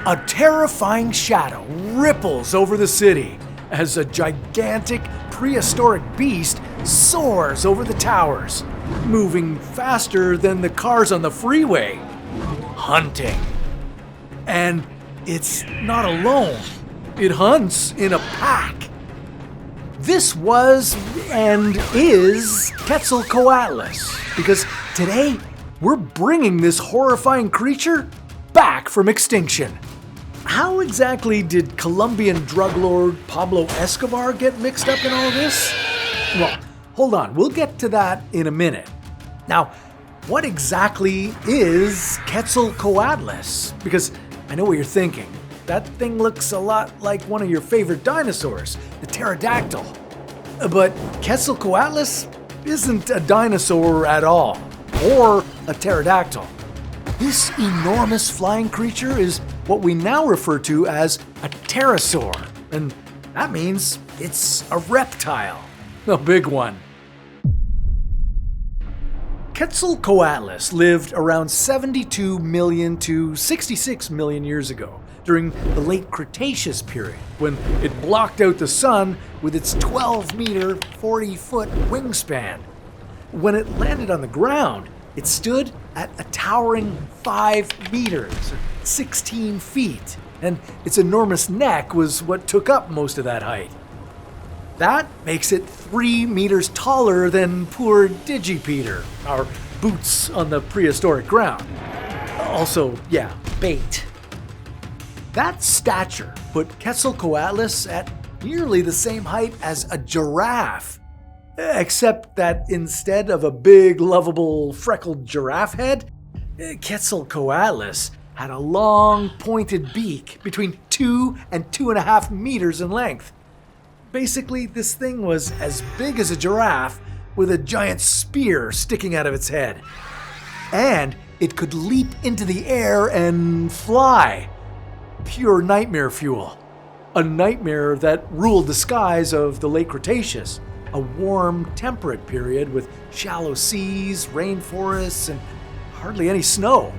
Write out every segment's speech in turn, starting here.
A terrifying shadow ripples over the city as a gigantic prehistoric beast soars over the towers, moving faster than the cars on the freeway. Hunting. And it's not alone. It hunts in a pack. This was and is Quetzalcoatlus, because today we're bringing this horrifying creature back from extinction. How exactly did Colombian drug lord Pablo Escobar get mixed up in all this? Well, hold on, we'll get to that in a minute. Now, what exactly is Quetzalcoatlus? Because I know what you're thinking. That thing looks a lot like one of your favorite dinosaurs, the pterodactyl. But Quetzalcoatlus isn't a dinosaur at all, or a pterodactyl. This enormous flying creature is what we now refer to as a pterosaur, and that means it's a reptile, a big one. Quetzalcoatlus lived around 72 million to 66 million years ago, during the late Cretaceous period, when it blocked out the sun with its 12-meter, 40-foot wingspan. When it landed on the ground, it stood at a towering 5 meters, 16 feet, and its enormous neck was what took up most of that height. That makes it 3 meters taller than poor Digipeter, our boots on the prehistoric ground. Also, bait. That stature put Quetzalcoatlus at nearly the same height as a giraffe, except that instead of a big, lovable, freckled giraffe head, Quetzalcoatlus had a long, pointed beak between 2 and 2.5 meters in length. Basically, this thing was as big as a giraffe with a giant spear sticking out of its head. And it could leap into the air and fly. Pure nightmare fuel. A nightmare that ruled the skies of the late Cretaceous, a warm, temperate period with shallow seas, rainforests, and hardly any snow.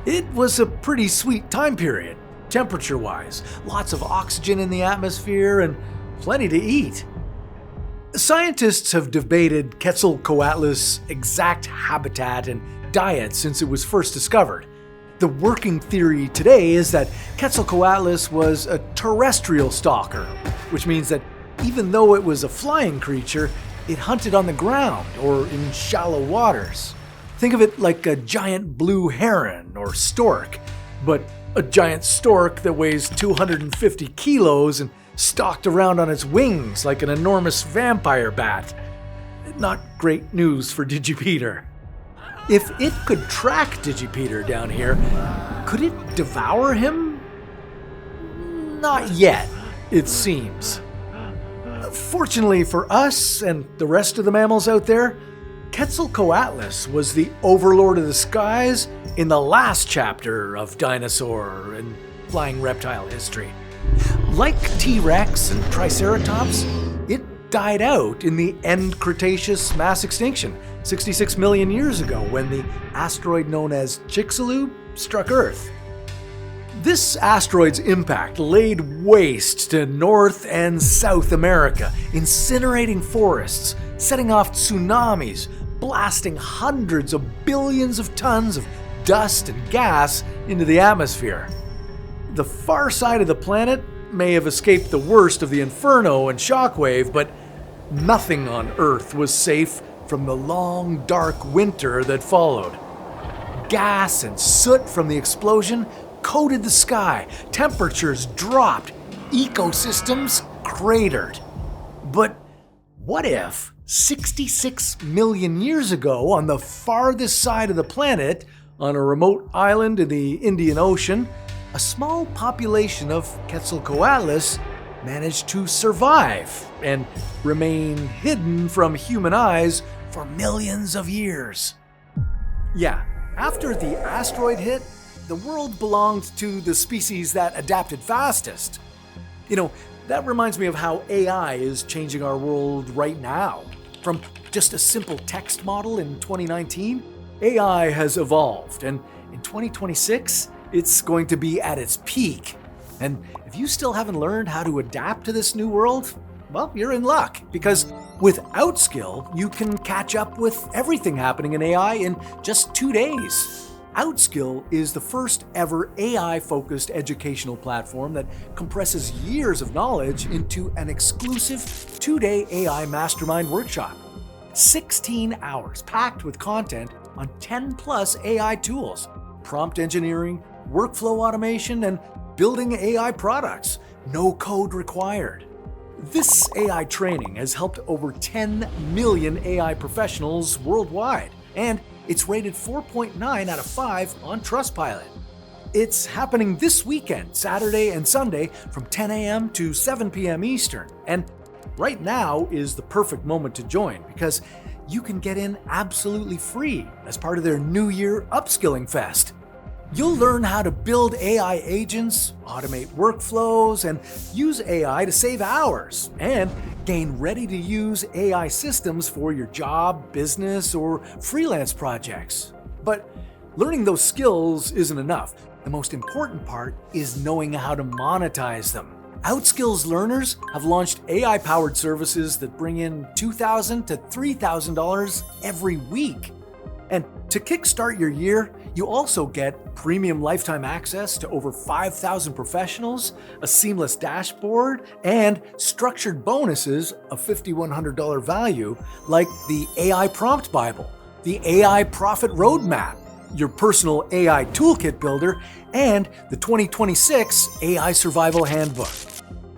It was a pretty sweet time period, temperature-wise. Lots of oxygen in the atmosphere and plenty to eat. Scientists have debated Quetzalcoatlus' exact habitat and diet since it was first discovered. The working theory today is that Quetzalcoatlus was a terrestrial stalker, which means that even though it was a flying creature, it hunted on the ground or in shallow waters. Think of it like a giant blue heron or stork, but a giant stork that weighs 250 kilos and stalked around on its wings like an enormous vampire bat. Not great news for Digipeter. If it could track Digipeter down here, could it devour him? Not yet, it seems. Fortunately for us and the rest of the mammals out there, Quetzalcoatlus was the overlord of the skies in the last chapter of dinosaur and flying reptile history. Like T-Rex and Triceratops, it died out in the end Cretaceous mass extinction 66 million years ago when the asteroid known as Chicxulub struck Earth. This asteroid's impact laid waste to North and South America, incinerating forests, setting off tsunamis, blasting hundreds of billions of tons of dust and gas into the atmosphere. The far side of the planet may have escaped the worst of the inferno and shockwave, but nothing on Earth was safe from the long, dark winter that followed. Gas and soot from the explosion coated the sky, temperatures dropped, ecosystems cratered. But what if 66 million years ago, on the farthest side of the planet, on a remote island in the Indian Ocean, a small population of Quetzalcoatlus managed to survive and remain hidden from human eyes for millions of years? Yeah, after the asteroid hit, the world belonged to the species that adapted fastest. That reminds me of how AI is changing our world right now. From just a simple text model in 2019, AI has evolved, and in 2026, it's going to be at its peak. And if you still haven't learned how to adapt to this new world, well, you're in luck, because without skill, you can catch up with everything happening in AI in just 2 days. Outskill is the first ever AI-focused educational platform that compresses years of knowledge into an exclusive 2-day AI mastermind workshop. 16 hours packed with content on 10+ AI tools, prompt engineering, workflow automation, and building AI products. No code required. This AI training has helped over 10 million AI professionals worldwide, and it's rated 4.9 out of 5 on Trustpilot. It's happening this weekend, Saturday and Sunday, from 10 a.m. to 7 p.m. Eastern. And right now is the perfect moment to join, because you can get in absolutely free as part of their New Year Upskilling Fest. You'll learn how to build AI agents, automate workflows, and use AI to save hours, and gain ready-to-use AI systems for your job, business, or freelance projects. But learning those skills isn't enough. The most important part is knowing how to monetize them. Outskills learners have launched AI-powered services that bring in $2,000 to $3,000 every week. And to kickstart your year, you also get premium lifetime access to over 5,000 professionals, a seamless dashboard, and structured bonuses of $5,100 value, like the AI Prompt Bible, the AI Profit Roadmap, your personal AI Toolkit Builder, and the 2026 AI Survival Handbook.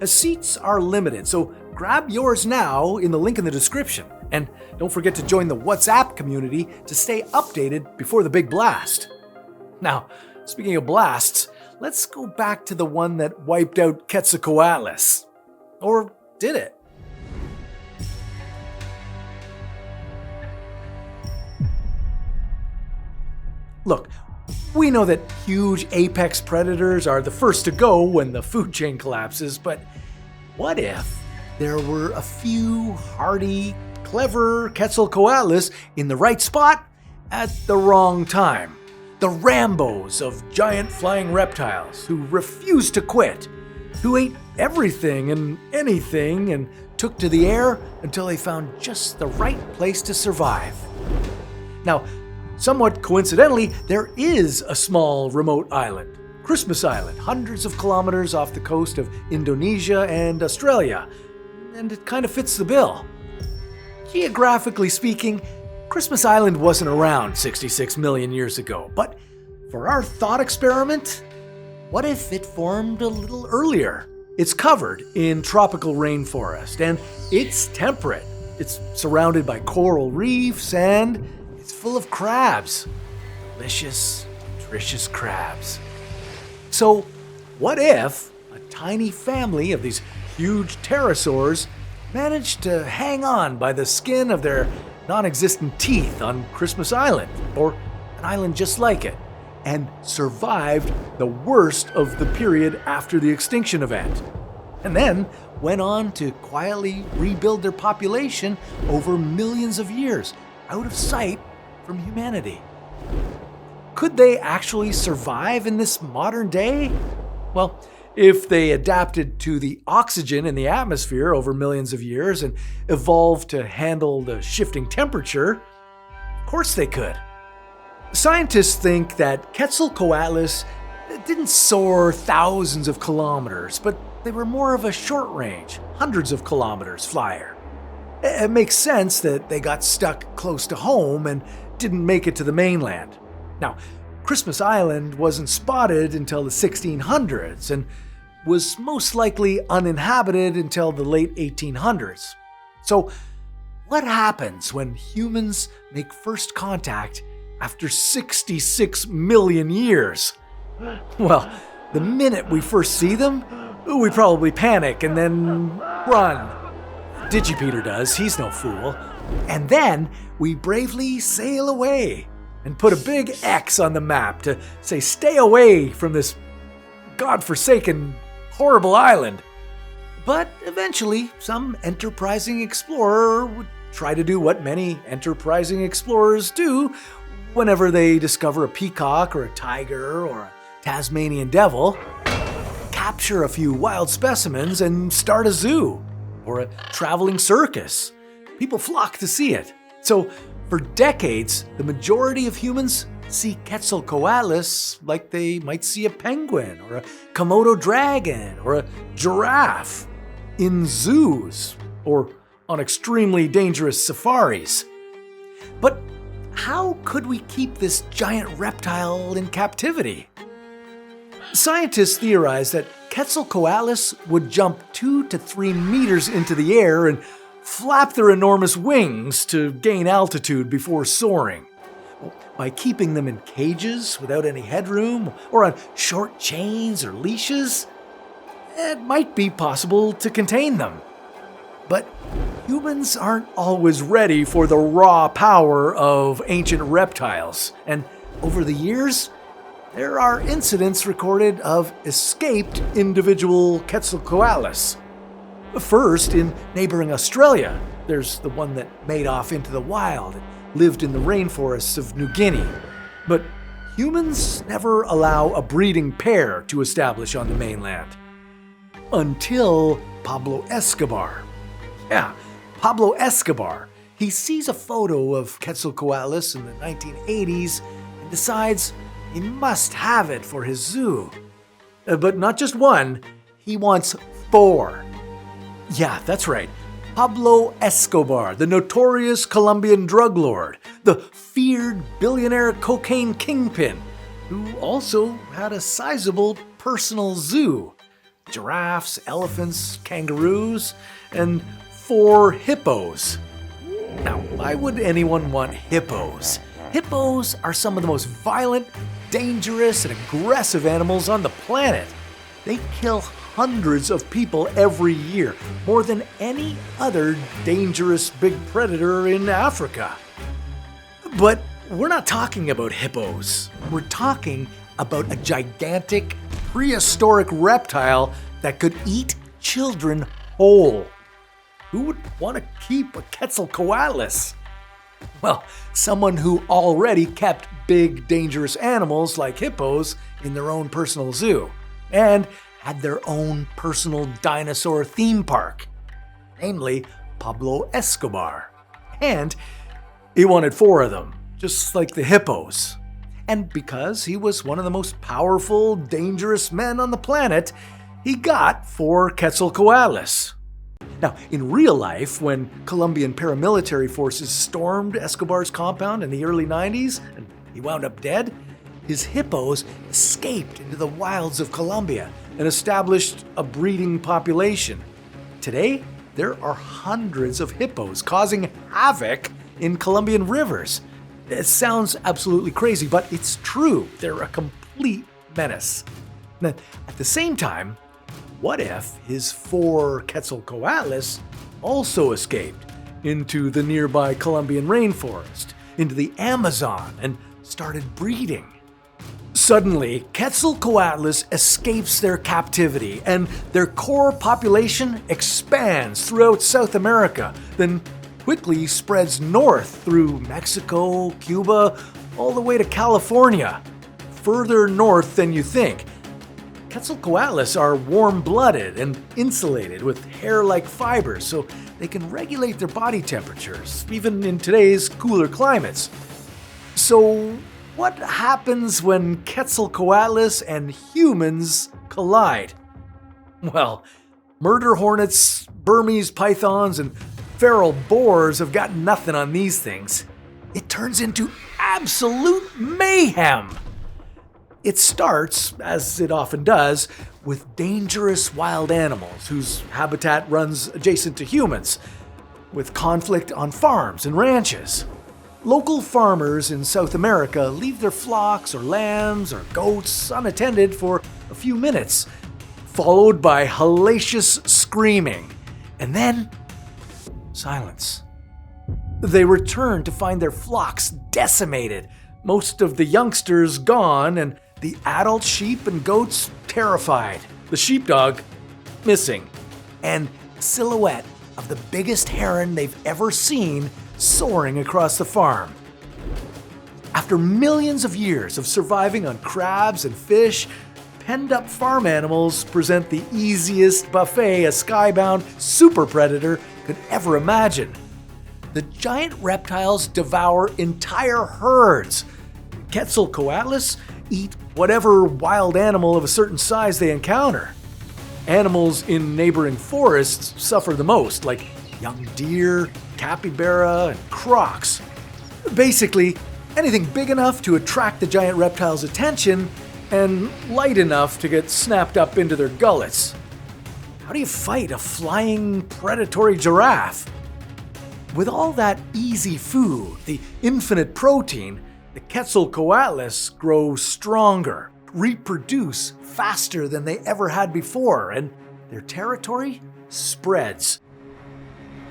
As seats are limited, so grab yours now in the link in the description. And don't forget to join the WhatsApp community to stay updated before the big blast. Now, speaking of blasts, let's go back to the one that wiped out Quetzalcoatlus. Or did it? Look, we know that huge apex predators are the first to go when the food chain collapses, but what if there were a few hardy, clever Quetzalcoatlus in the right spot at the wrong time? The Rambos of giant flying reptiles who refused to quit, who ate everything and anything and took to the air until they found just the right place to survive. Now, somewhat coincidentally, there is a small remote island, Christmas Island, hundreds of kilometers off the coast of Indonesia and Australia, and it kind of fits the bill. Geographically speaking, Christmas Island wasn't around 66 million years ago, but for our thought experiment, what if it formed a little earlier? It's covered in tropical rainforest, and it's temperate. It's surrounded by coral reefs, and it's full of crabs. Delicious, nutritious crabs. So, what if a tiny family of these huge pterosaurs managed to hang on by the skin of their non-existent teeth on Christmas Island, or an island just like it, and survived the worst of the period after the extinction event, and then went on to quietly rebuild their population over millions of years, out of sight from humanity? Could they actually survive in this modern day? Well, if they adapted to the oxygen in the atmosphere over millions of years and evolved to handle the shifting temperature, of course they could. Scientists think that Quetzalcoatlus didn't soar thousands of kilometers, but they were more of a short-range, hundreds of kilometers flyer. It makes sense that they got stuck close to home and didn't make it to the mainland. Now, Christmas Island wasn't spotted until the 1600s and was most likely uninhabited until the late 1800s. So, what happens when humans make first contact after 66 million years? Well, the minute we first see them, we probably panic and then run. Digipeter does, he's no fool. And then we bravely sail away and put a big X on the map to say stay away from this godforsaken, horrible island. But eventually, some enterprising explorer would try to do what many enterprising explorers do whenever they discover a peacock or a tiger or a Tasmanian devil, capture a few wild specimens and start a zoo or a traveling circus. People flock to see it. So for decades, the majority of humans see Quetzalcoatlus like they might see a penguin or a Komodo dragon or a giraffe in zoos or on extremely dangerous safaris. But how could we keep this giant reptile in captivity? Scientists theorize that Quetzalcoatlus would jump 2 to 3 meters into the air and flap their enormous wings to gain altitude before soaring. By keeping them in cages without any headroom or on short chains or leashes, it might be possible to contain them. But humans aren't always ready for the raw power of ancient reptiles, and over the years, there are incidents recorded of escaped individual Quetzalcoatlus. First, in neighboring Australia, there's the one that made off into the wild and lived in the rainforests of New Guinea. But humans never allow a breeding pair to establish on the mainland. Until Pablo Escobar. Yeah, Pablo Escobar. He sees a photo of Quetzalcoatlus in the 1980s and decides he must have it for his zoo. But not just one, he wants 4. Yeah, that's right. Pablo Escobar, the notorious Colombian drug lord, the feared billionaire cocaine kingpin, who also had a sizable personal zoo. Giraffes, elephants, kangaroos, and 4 hippos. Now, why would anyone want hippos? Hippos are some of the most violent, dangerous, and aggressive animals on the planet. They kill hundreds of people every year, more than any other dangerous big predator in Africa. But we're not talking about hippos. We're talking about a gigantic, prehistoric reptile that could eat children whole. Who would want to keep a Quetzalcoatlus? Well, someone who already kept big, dangerous animals like hippos in their own personal zoo, and had their own personal dinosaur theme park, namely Pablo Escobar. And he wanted 4 of them, just like the hippos. And because he was one of the most powerful, dangerous men on the planet, he got 4 Quetzalcoatlus. Now, in real life, when Colombian paramilitary forces stormed Escobar's compound in the early 90s, and he wound up dead, his hippos escaped into the wilds of Colombia and established a breeding population. Today, there are hundreds of hippos causing havoc in Colombian rivers. It sounds absolutely crazy, but it's true. They're a complete menace. Now, at the same time, what if his 4 Quetzalcoatlus also escaped into the nearby Colombian rainforest, into the Amazon, and started breeding? Suddenly, Quetzalcoatlus escapes their captivity, and their core population expands throughout South America, then quickly spreads north through Mexico, Cuba, all the way to California, further north than you think. Quetzalcoatlus are warm-blooded and insulated with hair-like fibers, so they can regulate their body temperatures, even in today's cooler climates. So, what happens when Quetzalcoatlus and humans collide? Well, murder hornets, Burmese pythons, and feral boars have got nothing on these things. It turns into absolute mayhem. It starts, as it often does, with dangerous wild animals whose habitat runs adjacent to humans, with conflict on farms and ranches. Local farmers in South America leave their flocks or lambs or goats unattended for a few minutes, followed by hellacious screaming, and then silence. They return to find their flocks decimated, most of the youngsters gone, and the adult sheep and goats terrified, the sheepdog missing, and a silhouette of the biggest heron they've ever seen soaring across the farm. After millions of years of surviving on crabs and fish, penned-up farm animals present the easiest buffet a skybound super predator could ever imagine. The giant reptiles devour entire herds. Quetzalcoatlus eat whatever wild animal of a certain size they encounter. Animals in neighboring forests suffer the most, like young deer, capybara, and crocs. Basically, anything big enough to attract the giant reptile's attention and light enough to get snapped up into their gullets. How do you fight a flying predatory giraffe? With all that easy food, the infinite protein, the Quetzalcoatlus grow stronger, reproduce faster than they ever had before, and their territory spreads.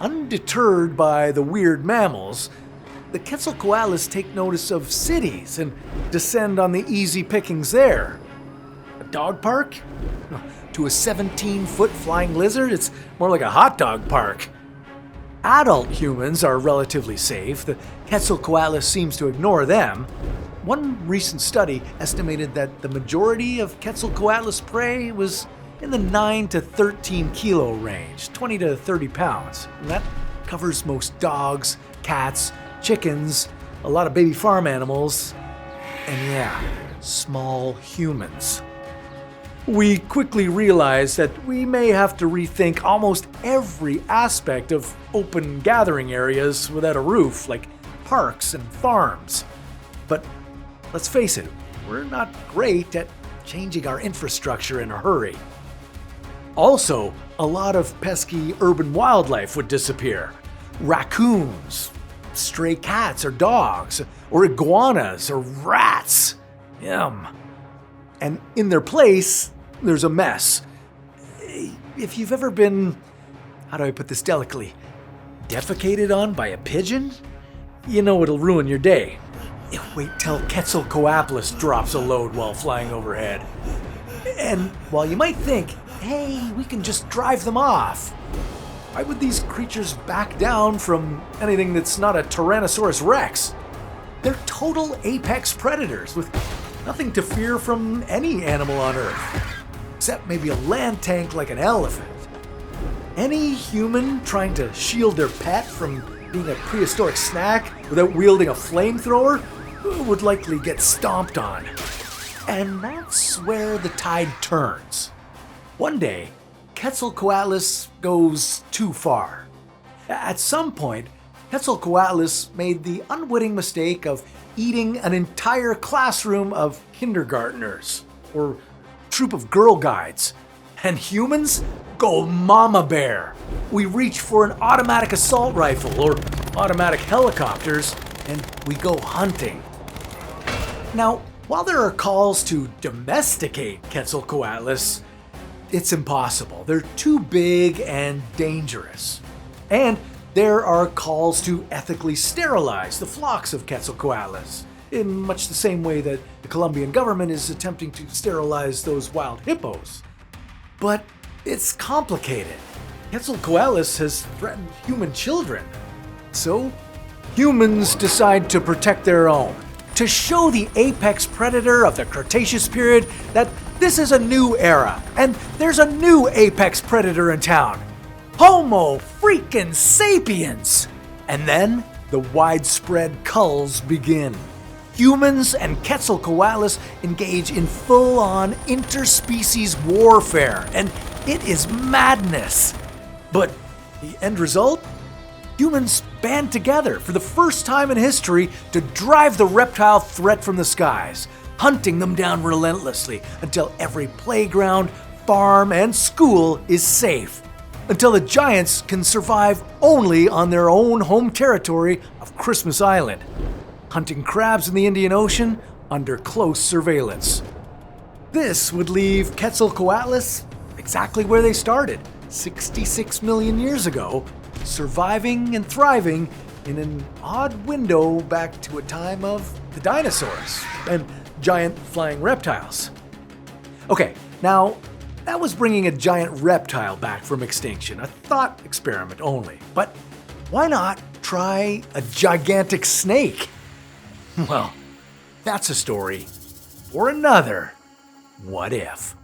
Undeterred by the weird mammals, the Quetzalcoatlus take notice of cities and descend on the easy pickings there. A dog park? To a 17-foot flying lizard, it's more like a hot dog park. Adult humans are relatively safe. The Quetzalcoatlus seems to ignore them. One recent study estimated that the majority of Quetzalcoatlus prey was in the 9 to 13 kilo range, 20 to 30 pounds. And that covers most dogs, cats, chickens, a lot of baby farm animals, and yeah, small humans. We quickly realized that we may have to rethink almost every aspect of open gathering areas without a roof, like parks and farms. But let's face it, we're not great at changing our infrastructure in a hurry. Also, a lot of pesky urban wildlife would disappear. Raccoons, stray cats or dogs, or iguanas or rats. Yum. And in their place, there's a mess. If you've ever been, how do I put this delicately, defecated on by a pigeon, you know it'll ruin your day. Wait till Quetzalcoatlus drops a load while flying overhead. And while you might think, hey, we can just drive them off, why would these creatures back down from anything that's not a Tyrannosaurus Rex? They're total apex predators with nothing to fear from any animal on Earth, except maybe a land tank like an elephant. Any human trying to shield their pet from being a prehistoric snack without wielding a flamethrower would likely get stomped on. And that's where the tide turns. One day, Quetzalcoatlus goes too far. At some point, Quetzalcoatlus made the unwitting mistake of eating an entire classroom of kindergartners, or troop of Girl Guides. And humans go mama bear. We reach for an automatic assault rifle or automatic helicopters, and we go hunting. Now, while there are calls to domesticate Quetzalcoatlus, it's impossible. They're too big and dangerous. And there are calls to ethically sterilize the flocks of Quetzalcoatlus, in much the same way that the Colombian government is attempting to sterilize those wild hippos. But it's complicated. Quetzalcoatlus has threatened human children. So, humans decide to protect their own, to show the apex predator of the Cretaceous period that this is a new era, and there's a new apex predator in town. Homo freaking sapiens! And then the widespread culls begin. Humans and Quetzalcoatlus engage in full-on interspecies warfare, and it is madness. But the end result? Humans band together for the first time in history to drive the reptile threat from the skies, hunting them down relentlessly until every playground, farm, and school is safe. Until the giants can survive only on their own home territory of Christmas Island, hunting crabs in the Indian Ocean under close surveillance. This would leave Quetzalcoatlus exactly where they started, 66 million years ago, surviving and thriving in an odd window back to a time of the dinosaurs and giant flying reptiles. Okay, now that was bringing a giant reptile back from extinction, a thought experiment only. But why not try a gigantic snake? Well, That's a story for another What If.